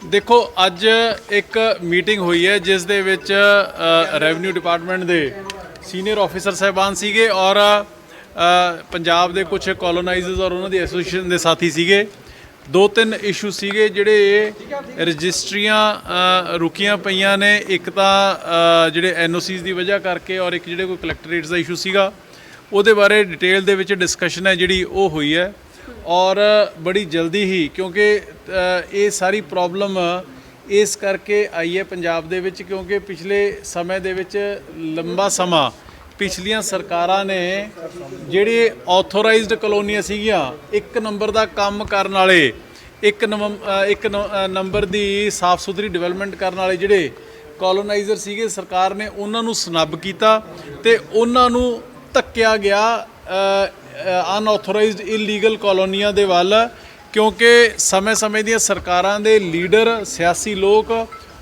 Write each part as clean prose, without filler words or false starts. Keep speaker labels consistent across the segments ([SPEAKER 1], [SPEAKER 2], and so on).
[SPEAKER 1] देखो अज एक मीटिंग हुई है जिस दे विच रेवन्यू डिपार्टमेंट के सीनियर ऑफिसर साहबान सीगे और पंजाब के कुछ कॉलोनाइजर्स और उन्होंने एसोसीएशन के साथी सीगे। दो तीन इशू सीगे जिहड़े रजिस्ट्रियां रुकियां पईयां ने, एक तो जिहड़े NOCs की वजह करके और एक जिहड़े कोई कलैक्टरेट्स का इशू सीगा उहदे बारे डिटेल दे विच डिस्कशन है जिहड़ी वो हुई है और बड़ी जल्दी ही, क्योंकि ये सारी प्रॉब्लम इस करके आई है पंजाब दे विच क्योंकि पिछले समय दे विच लंबा समा पिछलियां सरकारां ने जिहड़े ऑथोराइज्ड कॉलोनियां सीगियां एक नंबर दा काम करन वाले, एक नंबर दी साफ सुथरी डिवेलपमेंट करन वाले जिहड़े कॉलोनाइजर सीगे, सरकार ने उन्हां नूं स्नब कीता ते उन्हां नूं धक्किया गया अनऑथोराइज्ड इलीगल कॉलोनियां दे वल, क्योंकि समय समय दी सरकारां दे लीडर सियासी लोग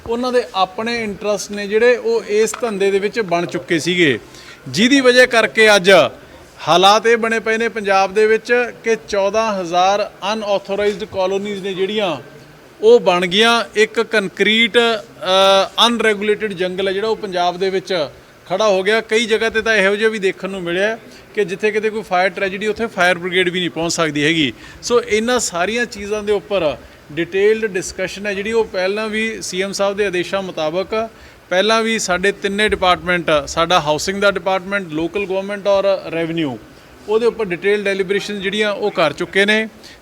[SPEAKER 1] उन्हां दे अपने इंटरस्ट ने जिहड़े वो इस धंधे दे विच बन चुके सीगे, जिहदी वजह करके अज हालात ये बने पे ने पंजाब दे विच कि 14,000 अनऑथोराइज्ड कॉलोनीज़ ने जिहड़ियां वो बन गईयां। एक कंक्रीट अनरैगूलेटेड जंगल है जिहड़ा वो पंजाब दे विच खड़ा हो गया। कई जगह ते तां इहो जिहा भी देखण नूं मिलिआ कि जिथे किते कोई फायर ट्रैजेडी उत्थे फायर ब्रिगेड भी नहीं पहुँच सकती हैगी। सो इन्हां सारियां चीज़ां दे उपर डिटेल्ड डिस्कशन है जिहड़ी वो पहलां भी CM साहब के आदेशों मुताबक पहलां भी साडे तिन्ने डिपार्टमेंट, साडा हाउसिंग दा डिपार्टमेंट, लोकल गवर्नमेंट और रेवन्यू, ਉਹਦੇ ਉੱਪਰ डिटेल डेलीब्रेशन ਜਿਹੜੀਆਂ ਉਹ ਕਰ ਚੁੱਕੇ ਨੇ।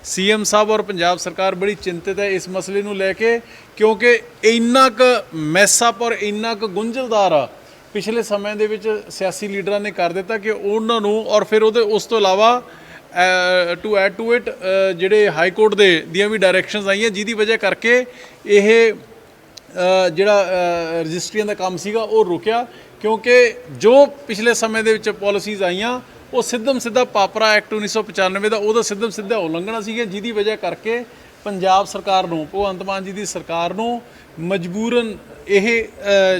[SPEAKER 1] CM ਸਾਹਿਬ और पंजाब सरकार बड़ी चिंतित है इस मसले ਨੂੰ ਲੈ ਕੇ, क्योंकि ਇੰਨਾ ਕੁ ਮੈਸਅਪ और ਇੰਨਾ ਕੁ ਗੁੰਝਲਦਾਰ पिछले समय ਦੇ ਵਿੱਚ ਸਿਆਸੀ ਲੀਡਰਾਂ ਨੇ ਕਰ ਦਿੱਤਾ ਕਿ ਉਹਨਾਂ ਨੂੰ ਔਰ ਫਿਰ ਉਹਦੇ ਉਸ ਤੋਂ ਇਲਾਵਾ ਟੂ ਐਡ ਟੂ ਇਟ ਜਿਹੜੇ ਹਾਈ ਕੋਰਟ ਦੇ ਦੀਆਂ ਵੀ ਡਾਇਰੈਕਸ਼ਨਸ ਆਈਆਂ, ਜਿਹਦੀ ਵਜ੍ਹਾ ਕਰਕੇ ਇਹ ਜਿਹੜਾ ਰਜਿਸਟਰੀਆਂ ਦਾ ਕੰਮ ਸੀਗਾ ਉਹ ਰੁਕਿਆ, क्योंकि जो पिछले समय ਦੇ ਵਿੱਚ पॉलिसीज़ ਆਈਆਂ ਉਹ ਸਿੱਧਮ ਸਿੱਧਾ ਪਾਪਰਾ ਐਕਟ 1995 ਦਾ ਉਹਦਾ ਸਿੱਧਮ ਸਿੱਧਾ ਉਲੰਘਣਾ ਸੀਗਾ, ਜਿਹਦੀ ਵਜ੍ਹਾ ਕਰਕੇ ਪੰਜਾਬ ਸਰਕਾਰ ਨੂੰ, ਭਗਵੰਤ ਮਾਨ ਜੀ ਦੀ ਸਰਕਾਰ ਨੂੰ ਮਜਬੂਰਨ ਇਹ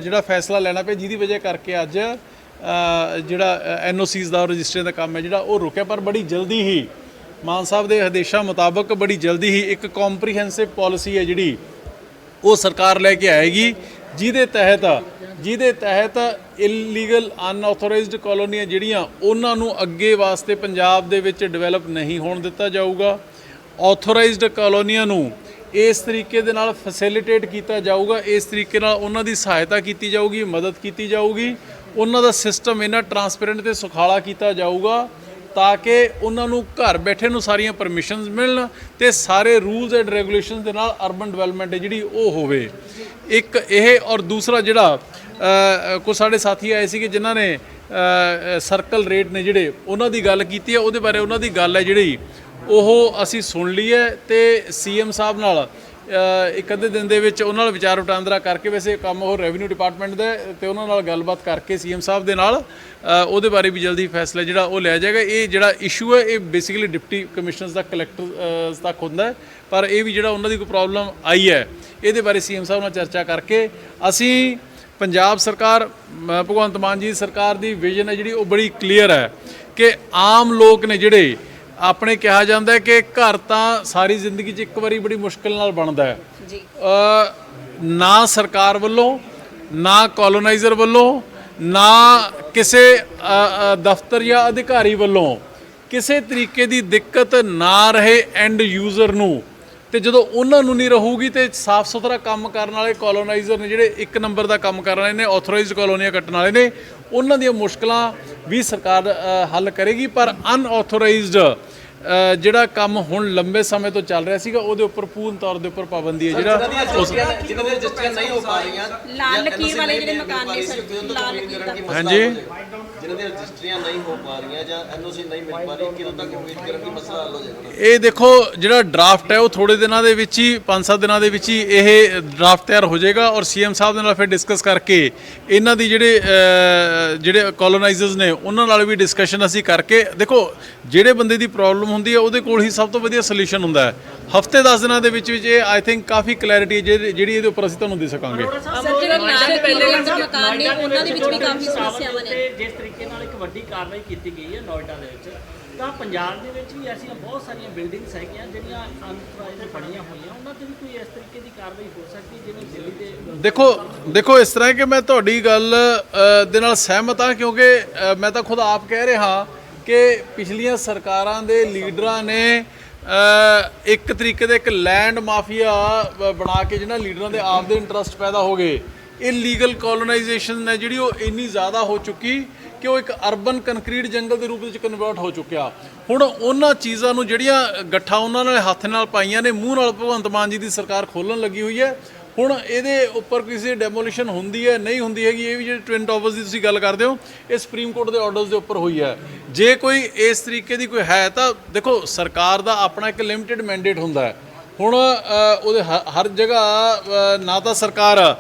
[SPEAKER 1] ਜਿਹੜਾ ਫੈਸਲਾ ਲੈਣਾ ਪਿਆ, ਜਿਹਦੀ ਵਜ੍ਹਾ ਕਰਕੇ ਅੱਜ ਜਿਹੜਾ NOCs ਦਾ ਰਜਿਸਟਰੀਆਂ ਦਾ ਕੰਮ ਹੈ ਜਿਹੜਾ ਉਹ ਰੁਕਿਆ। ਪਰ ਬੜੀ ਜਲਦੀ ਹੀ ਮਾਨ ਸਾਹਿਬ ਦੇ ਆਦੇਸ਼ਾਂ ਮੁਤਾਬਕ ਬੜੀ ਜਲਦੀ ਹੀ ਇੱਕ ਕੰਪਰੀਹੈਂਸਿਵ ਪੋਲਿਸੀ ਹੈ ਜਿਹੜੀ ਉਹ ਸਰਕਾਰ ਲੈ ਕੇ ਆਏਗੀ, ਜਿਹਦੇ ਤਹਿਤ ਇਲੀਗਲ ਅਨਆਥੋਰਾਈਜ਼ਡ ਕਲੋਨੀਆਂ ਜਿਹੜੀਆਂ ਉਹਨਾਂ ਨੂੰ ਅੱਗੇ ਵਾਸਤੇ ਪੰਜਾਬ ਦੇ ਵਿੱਚ ਡਿਵੈਲਪ ਨਹੀਂ ਹੋਣ ਦਿੱਤਾ ਜਾਊਗਾ। ਆਥੋਰਾਈਜ਼ਡ ਕਲੋਨੀਆਂ ਨੂੰ ਇਸ ਤਰੀਕੇ ਦੇ ਨਾਲ ਫੈਸਿਲਿਟੇਟ ਕੀਤਾ ਜਾਊਗਾ, ਇਸ ਤਰੀਕੇ ਨਾਲ ਉਹਨਾਂ ਦੀ ਸਹਾਇਤਾ ਕੀਤੀ ਜਾਊਗੀ, ਮਦਦ ਕੀਤੀ ਜਾਊਗੀ, ਉਹਨਾਂ ਦਾ ਸਿਸਟਮ ਇਹਨਾਂ ਟਰਾਂਸਪੇਰੈਂਟ ਤੇ ਸੁਖਾਲਾ ਕੀਤਾ ਜਾਊਗਾ ਤਾਂ ਕਿ ਉਹਨਾਂ ਨੂੰ ਘਰ ਬੈਠੇ ਨੂੰ ਸਾਰੀਆਂ ਪਰਮਿਸ਼ਨਸ ਮਿਲਣ ਤੇ ਸਾਰੇ ਰੂਲਸ ਐਂਡ ਰੈਗੂਲੇਸ਼ਨਸ ਦੇ ਨਾਲ ਅਰਬਨ ਡਿਵੈਲਪਮੈਂਟ ਜਿਹੜੀ ਉਹ ਹੋਵੇ। ਇੱਕ ਇਹ ਔਰ ਦੂਸਰਾ ਜਿਹੜਾ ਕੁਝ ਸਾਡੇ ਸਾਥੀ ਆਏ ਸੀਗੇ ਜਿਨ੍ਹਾਂ ਨੇ ਸਰਕਲ ਰੇਟ ਨੇ ਜਿਹੜੇ ਉਹਨਾਂ ਦੀ ਗੱਲ ਕੀਤੀ ਹੈ, ਉਹਦੇ ਬਾਰੇ ਉਹਨਾਂ ਦੀ ਗੱਲ ਹੈ ਜਿਹੜੀ ਉਹ ਅਸੀਂ ਸੁਣ ਲਈ ਹੈ ਤੇ CM ਸਾਹਿਬ ਨਾਲ ਇੱਕ ਅੱਧੇ ਦਿਨ ਦੇ ਵਿੱਚ ਉਹਨਾਂ ਨਾਲ ਵਿਚਾਰ ਵਟਾਂਦਰਾ ਕਰਕੇ, ਵੈਸੇ ਕੰਮ ਉਹ ਰੈਵਨਿਊ ਡਿਪਾਰਟਮੈਂਟ ਦਾ ਤੇ ਉਹਨਾਂ ਨਾਲ ਗੱਲਬਾਤ ਕਰਕੇ CM ਸਾਹਿਬ ਦੇ ਨਾਲ ਉਹਦੇ ਬਾਰੇ ਵੀ ਜਲਦੀ ਫੈਸਲਾ ਜਿਹੜਾ ਉਹ ਲਿਆ ਜਾਏਗਾ। ਇਹ ਜਿਹੜਾ ਇਸ਼ੂ ਹੈ ਇਹ ਬੇਸਿਕਲੀ ਡਿਪਟੀ ਕਮਿਸ਼ਨਰਸ ਦਾ ਕਲੈਕਟਰਸ ਤੱਕ ਹੁੰਦਾ ਹੈ, ਪਰ ਇਹ ਵੀ ਜਿਹੜਾ ਉਹਨਾਂ ਦੀ ਕੋਈ ਪ੍ਰੋਬਲਮ ਆਈ ਹੈ ਇਹਦੇ ਬਾਰੇ CM ਸਾਹਿਬ ਨਾਲ ਚਰਚਾ ਕਰਕੇ ਅਸੀਂ पंजाब सरकार, भगवंत मान जी सरकार की विजन है जी बड़ी क्लीयर है कि आम लोग ने जिहड़े अपने कहा जाता है कि घर तो सारी जिंदगी एक बारी बड़ी मुश्किल नाल बनता है, ना सरकार वालों, ना कॉलोनाइजर वालों, ना किसी दफ्तर या अधिकारी वालों किसी तरीके की दिक्कत ना रहे एंड यूजर नूं, ਤੇ ਜਦੋਂ ਉਹਨਾਂ ਨੂੰ ਨਹੀਂ ਰਹੂਗੀ ਤੇ ਸਾਫ਼ ਸੁਥਰਾ ਕੰਮ ਕਰਨ ਵਾਲੇ ਕਲੋਨਾਈਜ਼ਰ ਨੇ ਜਿਹੜੇ ਇੱਕ ਨੰਬਰ ਦਾ ਕੰਮ ਕਰਨ ਵਾਲੇ ਨੇ, ਆਥੋਰਾਈਜ਼ਡ ਕਲੋਨੀਆਂ ਕੱਟਣ ਵਾਲੇ ਨੇ, ਉਹਨਾਂ ਦੀਆਂ ਮੁਸ਼ਕਲਾਂ ਵੀ ਸਰਕਾਰ ਹੱਲ ਕਰੇਗੀ। ਪਰ ਅਨਆਥੋਰਾਈਜ਼ਡ ਜਿਹੜਾ ਕੰਮ ਹੁਣ ਲੰਬੇ ਸਮੇਂ ਤੋਂ ਚੱਲ ਰਿਹਾ ਸੀਗਾ ਉਹਦੇ ਉੱਪਰ ਪੂਰਨ ਤੌਰ ਦੇ ਉੱਪਰ ਪਾਬੰਦੀ ਹੈ ਜਿਹੜਾ
[SPEAKER 2] ਜਿਨ੍ਹਾਂ ਦੇ ਰਜਿਸਟਰੀਆਂ ਨਹੀਂ ਹੋ ਪਾ ਰਹੀਆਂ,
[SPEAKER 3] ਲਾਲ ਲਕੀਰ ਵਾਲੇ ਜਿਹੜੇ ਮਕਾਨ ਨੇ ਸਰ, ਲਾਲ ਲਕੀਰ ਦਾ,
[SPEAKER 1] ਹਾਂਜੀ,
[SPEAKER 2] ਜਿਨ੍ਹਾਂ ਦੇ ਰਜਿਸਟਰੀਆਂ ਨਹੀਂ ਹੋ ਪਾ ਰਹੀਆਂ ਜਾਂ NOC ਨਹੀਂ ਮਿਲ ਪਾ ਰਹੀ, ਕਿਦੋਂ ਤੱਕ ਉਮੀਦ ਕਰਨ ਦੀ ਮਸਲਾ ਹੱਲ ਹੋ ਜਾਏਗਾ?
[SPEAKER 1] ਇਹ ਦੇਖੋ ਜਿਹੜਾ ਡਰਾਫਟ ਹੈ ਉਹ ਥੋੜੇ ਦਿਨਾਂ ਦੇ ਵਿੱਚ ਹੀ 5-7 ਦਿਨਾਂ ਦੇ ਵਿੱਚ ਹੀ ਇਹ ਡਰਾਫਟ ਤਿਆਰ ਹੋ ਜਾਏਗਾ ਔਰ CM ਸਾਹਿਬ ਦੇ ਨਾਲ ਫਿਰ ਡਿਸਕਸ ਕਰਕੇ ਇਹਨਾਂ ਦੀ ਜਿਹੜੇ ਕਲੋਨਾਈਜ਼ਰਸ ਨੇ ਉਹਨਾਂ ਨਾਲ ਵੀ ਡਿਸਕਸ਼ਨ ਅਸੀਂ ਕਰਕੇ, ਦੇਖੋ ਜਿਹੜੇ ਬੰਦੇ ਦੀ ਪ੍ਰੋਬਲਮ ਹੁੰਦੀ ਹੈ ਉਹਦੇ ਕੋਲ ਹੀ ਸਭ ਤੋਂ ਵਧੀਆ ਸੋਲੂਸ਼ਨ ਹੁੰਦਾ ਹੈ। ਹਫਤੇ 10 ਦਿਨਾਂ ਦੇ ਵਿੱਚ ਇਹ ਆਈ ਥਿੰਕ ਕਾਫੀ ਕਲੈਰਿਟੀ ਜਿਹੜੀ ਇਹਦੇ ਉੱਪਰ ਅਸੀਂ ਤੁਹਾਨੂੰ ਦੇ ਸਕਾਂਗੇ।
[SPEAKER 3] ਸਰ ਜਿਹੜਾ ਲਾਲ ਪਹਿਲੇ ਮਕਾਨ ਨੇ ਉਹਨਾਂ ਦੇ ਵਿੱਚ ਵੀ ਕਾਫੀ ਸਮੱਸਿਆਵਾਂ ਨੇ।
[SPEAKER 4] ਜਿਸ ਤਰੀਕੇ ਨਾਲ ਇੱਕ ਵੱਡੀ ਕਾਰਵਾਈ ਕੀਤੀ ਗਈ ਹੈ ਨੋਇਡਾ ਦੇ ਵਿੱਚ, ਤਾਂ ਪੰਜਾਬ ਦੇ ਵਿੱਚ ਵੀ ਐਸੀਆਂ ਬਹੁਤ ਸਾਰੀਆਂ ਬਿਲਡਿੰਗਸ ਹੈਗੀਆਂ ਜਿਹੜੀਆਂ ਅਨਥੋਰਾਈਜ਼ਡ ਬਣੀਆਂ ਹੋਈਆਂ, ਉਹਨਾਂ ਤੇ ਵੀ ਕੋਈ ਇਸ ਤਰੀਕੇ ਦੀ ਕਾਰਵਾਈ ਹੋ ਸਕਦੀ ਹੈ ਜਿਵੇਂ ਦਿੱਲੀ ਦੇ?
[SPEAKER 1] ਦੇਖੋ ਇਸ ਤਰ੍ਹਾਂ ਹੈ ਕਿ ਮੈਂ ਤੁਹਾਡੀ ਗੱਲ ਦੇ ਨਾਲ ਸਹਿਮਤ ਹਾਂ, ਕਿਉਂਕਿ ਮੈਂ ਤਾਂ ਖੁਦ ਆਪ ਕਹਿ ਰਿਹਾ ਕਿ ਪਿਛਲੀਆਂ ਸਰਕਾਰਾਂ ਦੇ ਲੀਡਰਾਂ ਨੇ ਇੱਕ ਤਰੀਕੇ ਦਾ ਇੱਕ ਲੈਂਡ ਮਾਫੀਆ ਬਣਾ ਕੇ ਜਿਹਨਾਂ ਲੀਡਰਾਂ ਦੇ ਆਪ ਦੇ ਇੰਟਰਸਟ ਪੈਦਾ ਹੋ ਗਏ। ਇਲੀਗਲ ਕੋਲੋਨਾਈਜੇਸ਼ਨ ਹੈ ਜਿਹੜੀ ਉਹ ਇੰਨੀ ਜ਼ਿਆਦਾ ਹੋ ਚੁੱਕੀ ਕਿ ਉਹ ਇੱਕ ਅਰਬਨ ਕੰਕਰੀਟ ਜੰਗਲ ਦੇ ਰੂਪ ਵਿੱਚ ਕਨਵਰਟ ਹੋ ਚੁੱਕਿਆ। ਹੁਣ ਉਹਨਾਂ ਚੀਜ਼ਾਂ ਨੂੰ ਜਿਹੜੀਆਂ ਗੱਠਾਂ ਉਹਨਾਂ ਨੇ ਹੱਥ ਨਾਲ ਪਾਈਆਂ ਨੇ, ਮੂੰਹ ਨਾਲ ਭਗਵੰਤ ਮਾਨ ਜੀ ਦੀ ਸਰਕਾਰ ਖੋਲਣ ਲੱਗੀ ਹੋਈ ਹੈ। ਹੁਣ ਇਹਦੇ ਉੱਪਰ ਕਿਸੇ ਡੈਮੋਲੀਸ਼ਨ ਹੁੰਦੀ ਹੈ ਨਹੀਂ ਹੁੰਦੀ ਹੈਗੀ, ਇਹ ਵੀ ਜਿਹੜੇ ਟਵਿਨ ਟਾਵਰਸ ਦੀ ਤੁਸੀਂ ਗੱਲ ਕਰਦੇ ਹੋ, ਇਹ ਸੁਪਰੀਮ ਕੋਰਟ ਦੇ ਆਰਡਰਸ ਦੇ ਉੱਪਰ ਹੋਈ ਹੈ। ਜੇ ਕੋਈ ਇਸ ਤਰੀਕੇ ਦੀ ਕੋਈ ਹੈ ਤਾਂ ਦੇਖੋ ਸਰਕਾਰ ਦਾ ਆਪਣਾ ਇੱਕ ਲਿਮਿਟਿਡ ਮੈਂਡੇਟ ਹੁੰਦਾ ਹੈ। ਹੁਣ ਉਹਦੇ ਹਰ ਜਗ੍ਹਾ ਨਾ ਤਾਂ ਸਰਕਾਰ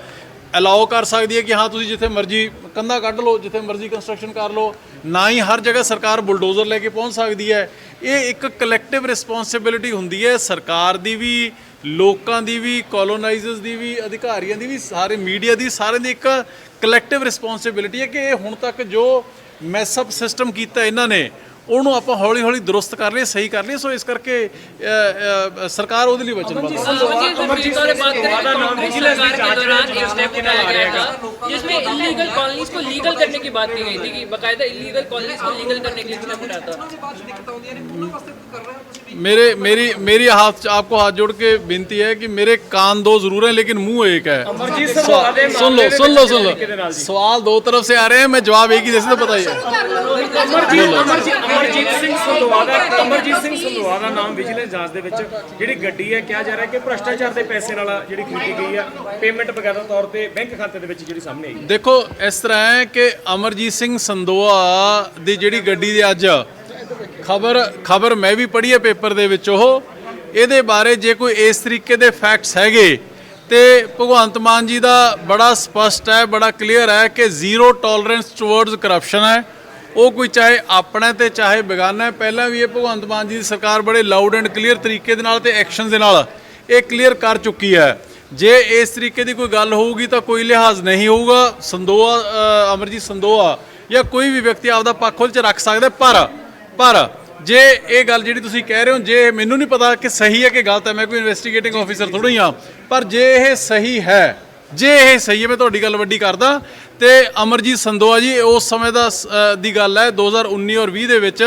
[SPEAKER 1] ਅਲਾਓ ਕਰ ਸਕਦੀ ਹੈ ਕਿ ਹਾਂ ਤੁਸੀਂ ਜਿੱਥੇ ਮਰਜ਼ੀ ਕੰਧਾਂ ਕੱਢ ਲਓ, ਜਿੱਥੇ ਮਰਜ਼ੀ ਕੰਸਟਰਕਸ਼ਨ ਕਰ ਲਓ, ਨਾ ਹੀ ਹਰ ਜਗ੍ਹਾ ਸਰਕਾਰ ਬੁਲਡੋਜ਼ਰ ਲੈ ਕੇ ਪਹੁੰਚ ਸਕਦੀ ਹੈ। ਇਹ ਇੱਕ ਕਲੈਕਟਿਵ ਰਿਸਪੌਂਸਿਬਿਲਿਟੀ ਹੁੰਦੀ ਹੈ ਸਰਕਾਰ ਦੀ ਵੀ, ਲੋਕਾਂ ਦੀ ਵੀ, ਕੋਲੋਨਾਈਜ਼ਰਸ ਦੀ ਵੀ, ਅਧਿਕਾਰੀਆਂ ਦੀ ਵੀ, ਸਾਰੇ ਮੀਡੀਆ ਦੀ, ਸਾਰਿਆਂ ਦੀ ਇੱਕ ਕਲੈਕਟਿਵ ਰਿਸਪੌਂਸਿਬਿਲਿਟੀ ਹੈ ਕਿ ਇਹ ਹੁਣ ਤੱਕ ਜੋ ਮੈਸਅਪ ਸਿਸਟਮ ਕੀਤਾ ਇਹਨਾਂ ਨੇ ਉਹਨੂੰ ਆਪਾਂ ਹੌਲੀ ਹੌਲੀ ਦੁਰਸਤ ਕਰ ਲਈਏ, ਸਹੀ ਕਰ ਲਈਏ। ਸੋ ਇਸ ਕਰਕੇ ਸਰਕਾਰ ਉਹਦੇ ਲਈ ਵਚਨਬੱਧ ਹੈ।
[SPEAKER 5] अमरजीत सर बात करें तो कांग्रेस सरकार के दौरान एक स्टेप उठाया गया था जिसमें इलीगल कॉलोनीज को लीगल करने की बात की गई थी कि बाकायदा इलीगल कॉलोनीज को लीगल करने के लिए स्टेप उठाया था।
[SPEAKER 1] मेरी आपको हाथ जोड़ के विनती है कि मेरे कान दो जरूर हैं लेकिन मुंह एक है। सुन लो सवाल दो तरफ से आ रहे हैं, मैं जवाब एक ही जैसे तो बताइए।
[SPEAKER 4] ਅਮਰਜੀਤ ਸਿੰਘ ਸੰਦੋਆ ਦਾ ਨਾਮ ਵਿਜੀਲੈਂਸ ਜਾਂਚ ਦੇ ਵਿੱਚ ਜਿਹੜੀ ਗੱਡੀ ਹੈ ਕਿਹਾ ਜਾ ਰਿਹਾ ਕਿ ਭ੍ਰਸ਼ਟਾਚਾਰ ਦੇ ਪੈਸੇ ਨਾਲ ਜਿਹੜੀ ਖਰੀਦੀ ਗਈ ਆ, ਪੇਮੈਂਟ ਬਕਾਇਦਾ ਤੌਰ ਤੇ ਬੈਂਕ ਖਾਤੇ ਦੇ ਵਿੱਚ ਜਿਹੜੀ ਸਾਹਮਣੇ ਆਈ।
[SPEAKER 1] ਦੇਖੋ ਇਸ ਤਰ੍ਹਾਂ ਹੈ ਕਿ ਅਮਰਜੀਤ ਸਿੰਘ ਸੰਦੋਆ ਦੀ ਜਿਹੜੀ ਗੱਡੀ ਦੀ ਅੱਜ ਖਬਰ ਮੈਂ ਵੀ ਪੜ੍ਹੀ ਹੈ ਪੇਪਰ ਦੇ ਵਿੱਚ, ਉਹ ਇਹਦੇ ਬਾਰੇ ਜੇ ਕੋਈ ਇਸ ਤਰੀਕੇ ਦੇ ਫੈਕਟਸ ਹੈਗੇ ਤੇ ਭਗਵੰਤ ਮਾਨ ਜੀ ਦਾ ਬੜਾ ਸਪਸ਼ਟ ਹੈ, ਬੜਾ ਕਲੀਅਰ ਹੈ ਕਿ ਜ਼ੀਰੋ ਟੋਲਰੈਂਸ ਟੁਵਰਡਸ ਕਰਪਸ਼ਨ ਹੈ। ਉਹ ਕੋਈ ਚਾਹੇ ਆਪਣਾ ਤੇ ਚਾਹੇ ਬੇਗਾਨਾ ਹੈ। ਪਹਿਲਾਂ ਵੀ ਇਹ ਭਗਵੰਤ ਮਾਨ ਜੀ ਦੀ ਸਰਕਾਰ ਬੜੇ ਲਾਊਡ ਐਂਡ ਕਲੀਅਰ ਤਰੀਕੇ ਦੇ ਨਾਲ ਤੇ ਐਕਸ਼ਨ ਦੇ ਨਾਲ ਇਹ ਕਲੀਅਰ ਕਰ ਚੁੱਕੀ ਹੈ। ਜੇ ਇਸ ਤਰੀਕੇ ਦੀ ਕੋਈ ਗੱਲ ਹੋਊਗੀ ਤਾਂ ਕੋਈ ਲਿਹਾਜ਼ ਨਹੀਂ ਹੋਊਗਾ। ਅਮਰਜੀਤ ਸੰਦੋਆ ਜਾਂ ਕੋਈ ਵੀ ਵਿਅਕਤੀ ਆਪਦਾ ਪੱਖ ਉਹਦੇ 'ਚ ਰੱਖ ਸਕਦਾ। ਪਰ ਜੇ ਇਹ ਗੱਲ ਜਿਹੜੀ ਤੁਸੀਂ ਕਹਿ ਰਹੇ ਹੋ, ਜੇ ਮੈਨੂੰ ਨਹੀਂ ਪਤਾ ਕਿ ਸਹੀ ਹੈ ਕਿ ਗਲਤ ਹੈ, ਮੈਂ ਕੋਈ ਇਨਵੈਸਟੀਗੇਟਿੰਗ ਆਫੀਸਰ ਥੋੜ੍ਹੀ ਹਾਂ, ਪਰ ਜੇ ਇਹ ਸਹੀ ਹੈ ਮੈਂ ਤੁਹਾਡੀ ਗੱਲ ਵੱਡੀ ਕਰਦਾ। ਤੇ ਅਮਰਜੀਤ ਸੰਦੋਆ ਜੀ ਉਸ ਸਮੇਂ ਦੀ ਗੱਲ ਹੈ 2019 ਔਰ 20 ਦੇ ਵਿੱਚ,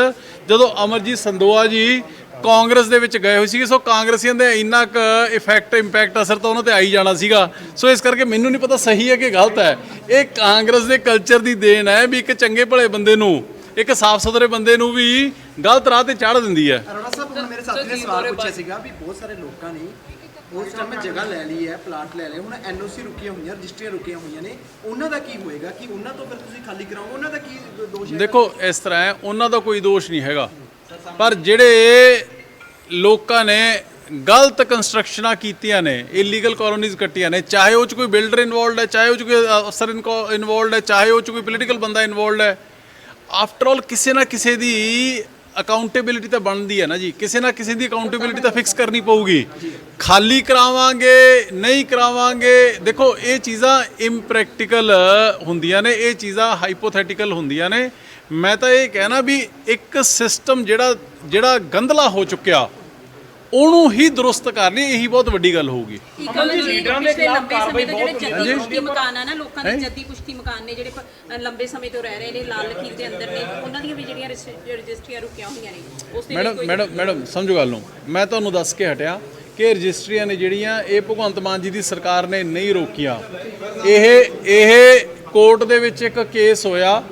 [SPEAKER 1] ਜਦੋਂ ਅਮਰਜੀਤ ਸੰਦੋਆ ਜੀ ਕਾਂਗਰਸ ਦੇ ਵਿੱਚ ਗਏ ਹੋਏ ਸੀਗੇ। ਸੋ ਕਾਂਗਰਸੀਆਂ ਦੇ ਇੰਨਾ ਕੁ ਇੰਪੈਕਟ ਅਸਰ ਤਾਂ ਉਹਨਾਂ ਤੇ ਆਈ ਜਾਣਾ ਸੀਗਾ। ਸੋ ਇਸ ਕਰਕੇ ਮੈਨੂੰ ਨਹੀਂ ਪਤਾ ਸਹੀ ਹੈ ਕਿ ਗਲਤ ਹੈ। ਇਹ ਕਾਂਗਰਸ ਦੇ ਕਲਚਰ ਦੀ ਦੇਣ ਹੈ ਵੀ ਇੱਕ ਚੰਗੇ ਭਲੇ ਬੰਦੇ ਨੂੰ, ਇੱਕ ਸਾਫ਼ ਸੁਥਰੇ ਬੰਦੇ ਨੂੰ ਵੀ ਗਲਤ ਰਾਹ ਤੇ ਚਾੜ ਦਿੰਦੀ ਹੈ।
[SPEAKER 6] ਅਰੋੜਾ ਸਾਹਿਬ, ਹੁਣ ਮੇਰੇ ਸਾਥੀ ਨੇ ਸਵਾਲ ਪੁੱਛਿਆ ਸੀਗਾ ਵੀ ਬਹੁਤ ਸਾਰੇ ਲੋਕਾਂ ਨੇ ਉਸ ਟਾਈਮ ਜਗ੍ਹਾ ਲੈ ਲਈ ਹੈ, ਪਲਾਟ ਲੈ ਲਏ, ਹੁਣ ਐਨਓਸੀ ਰੁਕੀਆਂ ਹੋਈਆਂ, ਰਜਿਸਟਰੀਆਂ ਰੁਕੀਆਂ ਹੋਈਆਂ ਨੇ, ਉਹਨਾਂ ਦਾ ਕੀ ਹੋਏਗਾ? ਕਿ ਉਹਨਾਂ ਤੋਂ ਫਿਰ ਤੁਸੀਂ ਖਾਲੀ ਕਰਾਓਗੇ? ਉਹਨਾਂ ਦਾ ਕੀ ਦੋਸ਼ ਹੈ?
[SPEAKER 1] ਦੇਖੋ ਇਸ ਤਰ੍ਹਾਂ ਹੈ, ਉਹਨਾਂ ਦਾ ਕੋਈ ਦੋਸ਼ ਨਹੀਂ ਹੈਗਾ, ਪਰ ਜਿਹੜੇ ਲੋਕਾਂ ਨੇ ਗਲਤ ਕੰਸਟਰਕਸ਼ਨਾਂ ਕੀਤੀਆਂ ਨੇ, ਇਲੀਗਲ ਕਾਲੋਨੀਜ਼ ਕੱਟੀਆਂ ਨੇ, ਚਾਹੇ ਉਹ 'ਚ ਕੋਈ ਬਿਲਡਰ ਇਨਵੋਲਡ ਹੈ, ਚਾਹੇ ਉਹ 'ਚ ਕੋਈ ਅਫਸਰ ਇਨਵੋਲਡ ਹੈ, ਚਾਹੇ ਉਹ 'ਚ ਕੋਈ ਪੋਲੀਟੀਕਲ ਬੰਦਾ ਇਨਵੋਲਡ ਹੈ, ਆਫਟਰ ਆਲ ਕਿਸੇ ਨਾ ਕਿਸੇ ਦੀ ਅਕਾਊਂਟੇਬਿਲਿਟੀ ਤਾਂ ਬਣਦੀ ਹੈ ਨਾ ਜੀ। ਕਿਸੇ ਨਾ ਕਿਸੇ ਦੀ ਅਕਾਊਂਟੇਬਿਲਿਟੀ ਤਾਂ ਫਿਕਸ ਕਰਨੀ ਪਊਗੀ। ਖਾਲੀ ਕਰਾਵਾਂਗੇ ਨਹੀਂ ਕਰਾਵਾਂਗੇ, ਦੇਖੋ ਇਹ ਚੀਜ਼ਾਂ ਇੰਪ੍ਰੈਕਟੀਕਲ ਹੁੰਦੀਆਂ ਨੇ, ਇਹ ਚੀਜ਼ਾਂ ਹਾਈਪੋਥੈਟੀਕਲ ਹੁੰਦੀਆਂ ਨੇ। ਮੈਂ ਤਾਂ ਇਹ ਕਹਿਣਾ ਵੀ ਇੱਕ ਸਿਸਟਮ ਜਿਹੜਾ ਗੰਧਲਾ ਹੋ ਚੁੱਕਿਆ ਉਹਨੂੰ ਹੀ ਦੁਰਸਤ ਕਰਨੀ, ਇਹੀ ਬਹੁਤ ਵੱਡੀ ਗੱਲ ਹੋਊਗੀ।
[SPEAKER 3] ਲੀਡਰਾਂ ਦੇ ਖਿਲਾਫ ਕਾਰਵਾਈ ਬਹੁਤ ਜੱਦੀ ਪੁਸ਼ਤੀ ਮਕਾਨ ਆ ਨਾ, ਲੋਕਾਂ ਦੇ ਜੱਦੀ ਪੁਸ਼ਤੀ ਮਕਾਨ ਨੇ ਜਿਹੜੇ ਲੰਬੇ ਸਮੇਂ ਤੋਂ ਰਹਿ ਰਹੇ ਨੇ, ਲਾਲ ਲਕੀਰ ਦੇ ਅੰਦਰ ਨੇ, ਉਹਨਾਂ ਦੀਆਂ ਵੀ ਜਿਹੜੀਆਂ ਰਜਿਸਟਰੀਆਂ ਰੁਕੀਆਂ ਹੋਈਆਂ ਨੇ ਉਸ ਦੇ
[SPEAKER 1] ਮੈਡਮ ਸਮਝੋ ਗੱਲ ਨੂੰ, ਮੈਂ ਤੁਹਾਨੂੰ ਦੱਸ ਕੇ ਹਟਿਆ ਕਿ ਰਜਿਸਟਰੀਆਂ ਨੇ ਜਿਹੜੀਆਂ ਇਹ ਭਗਵੰਤ ਮਾਨ ਜੀ ਦੀ ਸਰਕਾਰ ਨੇ ਨਹੀਂ ਰੋਕੀਆਂ। ਇਹ ਕੋਰਟ ਦੇ ਵਿੱਚ ਇੱਕ ਕੇਸ ਹੋਇਆ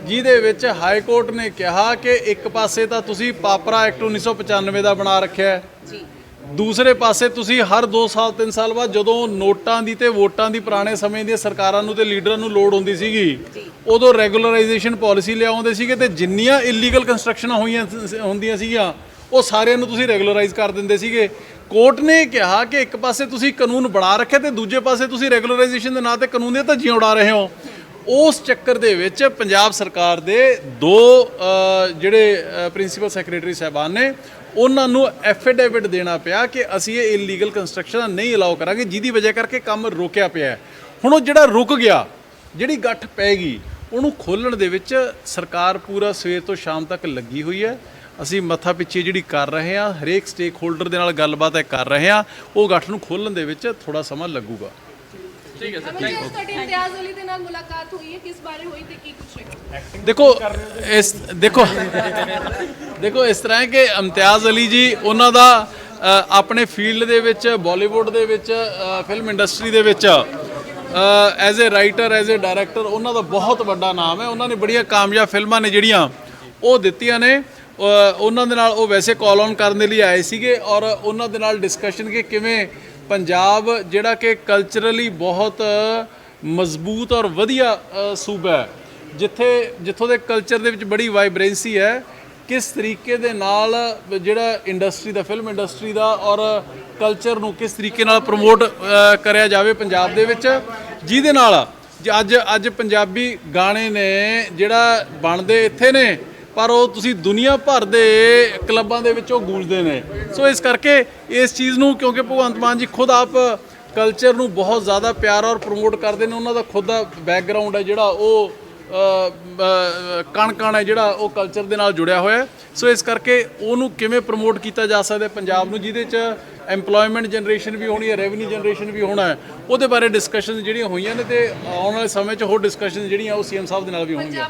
[SPEAKER 1] ਜਿਹਦੇ ਵਿੱਚ ਹਾਈ ਕੋਰਟ ਨੇ ਕਿਹਾ ਕਿ ਇੱਕ ਪਾਸੇ ਤਾਂ ਤੁਸੀਂ ਪਾਪਰਾ ਐਕਟ 1995 ਦਾ ਬਣਾ ਰੱਖਿਆ ਹੈ, ਦੂਸਰੇ ਪਾਸੇ ਤੁਸੀਂ ਹਰ 2 ਸਾਲ 3 ਸਾਲ ਬਾਅਦ ਜਦੋਂ ਨੋਟਾਂ ਦੀ ਤੇ ਵੋਟਾਂ ਦੀ ਪੁਰਾਣੇ ਸਮੇਂ ਦੀਆਂ ਸਰਕਾਰਾਂ ਨੂੰ ਤੇ ਲੀਡਰਾਂ ਨੂੰ ਲੋੜ ਹੁੰਦੀ ਸੀਗੀ, ਉਦੋਂ ਰੈਗੂਲਰਾਈਜੇਸ਼ਨ ਪਾਲਿਸੀ ਲਿਆਉਂਦੇ ਸੀਗੇ ਤੇ ਜਿੰਨੀਆਂ ਇਲੀਗਲ ਕੰਸਟਰਕਸ਼ਨਾਂ ਹੁੰਦੀਆਂ ਸੀਗੀਆਂ ਉਹ ਸਾਰਿਆਂ ਨੂੰ ਤੁਸੀਂ ਰੈਗੂਲਰਾਈਜ਼ ਕਰ ਦਿੰਦੇ ਸੀਗੇ। ਕੋਰਟ ਨੇ ਕਿਹਾ ਕਿ ਇੱਕ ਪਾਸੇ ਤੁਸੀਂ ਕਾਨੂੰਨ ਬਣਾ ਰੱਖਿਆ ਤੇ ਦੂਜੇ ਪਾਸੇ ਤੁਸੀਂ ਰੈਗੂਲਰਾਈਜੇਸ਼ਨ ਦੇ ਨਾਂ ਤੇ ਕਾਨੂੰਨ ਦੀਆਂ ਧੱਜੀਆਂ ਉਡਾ ਰਹੇ ਹੋ। ਉਸ ਚੱਕਰ ਦੇ ਵਿੱਚ ਪੰਜਾਬ ਸਰਕਾਰ ਦੇ 2 ਜਿਹੜੇ ਪ੍ਰਿੰਸੀਪਲ ਸੈਕਟਰੀ ਸਾਹਿਬਾਨ ਨੇ, ਉਹਨਾਂ ਨੂੰ ਐਫੀਡੇਵਿਟ ਦੇਣਾ ਪਿਆ ਕਿ ਅਸੀਂ ਇਹ ਇਲੀਗਲ ਕੰਸਟਰਕਸ਼ਨ ਨਹੀਂ ਅਲਾਉ ਕਰਾਂਗੇ, ਜਿਹਦੀ ਵਜ੍ਹਾ ਕਰਕੇ ਕੰਮ ਰੁਕਿਆ ਪਿਆ। ਹੁਣ ਉਹ ਜਿਹੜਾ ਰੁਕ ਗਿਆ, ਜਿਹੜੀ ਗੱਠ ਪੈ ਗਈ, ਉਹਨੂੰ ਖੋਲ੍ਹਣ ਦੇ ਵਿੱਚ ਸਰਕਾਰ ਪੂਰਾ ਸਵੇਰ ਤੋਂ ਸ਼ਾਮ ਤੱਕ ਲੱਗੀ ਹੋਈ ਹੈ। ਅਸੀਂ ਮੱਥਾ ਪਿੱਛੇ ਜਿਹੜੀ ਕਰ ਰਹੇ ਹਾਂ, ਹਰੇਕ ਸਟੇਕ ਹੋਲਡਰ ਦੇ ਨਾਲ ਗੱਲਬਾਤ ਹੈ ਕਰ ਰਹੇ ਹਾਂ, ਉਹ ਗੱਠ ਨੂੰ ਖੋਲ੍ਹਣ ਦੇ ਵਿੱਚ ਥੋੜਾ ਸਮਾਂ ਲੱਗੂਗਾ।
[SPEAKER 5] ਠੀਕ ਹੈ ਸਰ।
[SPEAKER 7] ਤੁਹਾਡੀ ਇਮਤਿਆਜ਼ ਅਲੀ ਦੇ ਨਾਲ ਮੁਲਾਕਾਤ ਹੋਈ ਹੈ, ਕਿਸ ਬਾਰੇ ਹੋਈ ਤੇ ਕੀ ਕੁਛ ਹੈ?
[SPEAKER 1] ਦੇਖੋ ਇਸ ਤਰ੍ਹਾਂ ਹੈ ਕਿ ਇਮਤਿਆਜ਼ ਅਲੀ ਜੀ ਉਹਨਾਂ ਦਾ ਆਪਣੇ ਫੀਲਡ ਦੇ ਵਿੱਚ, ਬਾਲੀਵੁੱਡ ਦੇ ਵਿੱਚ, ਫਿਲਮ ਇੰਡਸਟਰੀ ਦੇ ਵਿੱਚ as a writer, as a director ਉਹਨਾਂ ਦਾ ਬਹੁਤ ਵੱਡਾ ਨਾਮ ਹੈ। ਉਹਨਾਂ ਨੇ ਬੜੀਆਂ ਕਾਮਯਾਬ ਫਿਲਮਾਂ ਨੇ ਜਿਹੜੀਆਂ ਉਹ ਦਿੱਤੀਆਂ ਨੇ। ਉਹਨਾਂ ਦੇ ਨਾਲ ਉਹ ਵੈਸੇ ਕਾਲ ਔਨ ਕਰਨ ਦੇ ਲਈ ਆਏ ਸੀਗੇ ਔਰ ਉਹਨਾਂ ਦੇ ਨਾਲ ਡਿਸਕਸ਼ਨ ਕਿ ਕਿਵੇਂ ਪੰਜਾਬ ਜਿਹੜਾ ਕਿ ਕਲਚਰਲੀ ਬਹੁਤ ਮਜ਼ਬੂਤ ਔਰ ਵਧੀਆ ਸੂਬਾ ਹੈ, ਜਿੱਥੋਂ ਦੇ ਕਲਚਰ ਦੇ ਵਿੱਚ ਬੜੀ ਵਾਈਬ੍ਰੈਂਸੀ ਹੈ, ਕਿਸ ਤਰੀਕੇ ਦੇ ਨਾਲ ਜਿਹੜਾ ਇੰਡਸਟਰੀ ਦਾ, ਫਿਲਮ ਇੰਡਸਟਰੀ ਦਾ ਔਰ ਕਲਚਰ ਨੂੰ ਕਿਸ ਤਰੀਕੇ ਨਾਲ ਪ੍ਰਮੋਟ ਕਰਿਆ ਜਾਵੇ ਪੰਜਾਬ ਦੇ ਵਿੱਚ, ਜਿਹਦੇ ਨਾਲ ਅੱਜ ਪੰਜਾਬੀ ਗਾਣੇ ਨੇ ਜਿਹੜਾ ਬਣਦੇ ਇੱਥੇ ਨੇ ਪਰ ਉਹ ਤੁਸੀਂ ਦੁਨੀਆ ਭਰ ਦੇ ਕਲੱਬਾਂ ਦੇ ਵਿੱਚ ਉਹ ਗੂੰਜਦੇ ਨੇ। ਸੋ ਇਸ ਕਰਕੇ ਇਸ ਚੀਜ਼ ਨੂੰ, ਕਿਉਂਕਿ ਭਗਵੰਤ ਮਾਨ ਜੀ ਖੁਦ ਆਪ ਕਲਚਰ ਨੂੰ ਬਹੁਤ ਜ਼ਿਆਦਾ ਪਿਆਰ ਔਰ ਪ੍ਰਮੋਟ ਕਰਦੇ ਨੇ, ਉਹਨਾਂ ਦਾ ਖੁਦ ਦਾ ਬੈਕਗ੍ਰਾਉਂਡ ਹੈ ਜਿਹੜਾ ਉਹ ਕਣ ਹੈ ਜਿਹੜਾ ਉਹ ਕਲਚਰ ਦੇ ਨਾਲ ਜੁੜਿਆ ਹੋਇਆ। ਸੋ ਇਸ ਕਰਕੇ ਉਹਨੂੰ ਕਿਵੇਂ ਪ੍ਰਮੋਟ ਕੀਤਾ ਜਾ ਸਕਦਾ ਪੰਜਾਬ ਨੂੰ, ਜਿਹਦੇ 'ਚ ਐਮਪਲੋਇਮੈਂਟ ਜਨਰੇਸ਼ਨ ਵੀ ਹੋਣੀ ਹੈ, ਰੈਵਨਿਊ ਜਨਰੇਸ਼ਨ ਵੀ ਹੋਣਾ ਹੈ, ਉਹਦੇ ਬਾਰੇ ਡਿਸਕਸ਼ਨ ਜਿਹੜੀਆਂ ਹੋਈਆਂ ਨੇ ਤੇ ਆਉਣ ਵਾਲੇ ਸਮੇਂ 'ਚ ਹੋਰ ਡਿਸਕਸ਼ਨ ਜਿਹੜੀਆਂ ਉਹ ਸੀਐਮ ਸਾਹਿਬ ਦੇ ਨਾਲ ਵੀ ਹੋਣਗੀਆਂ।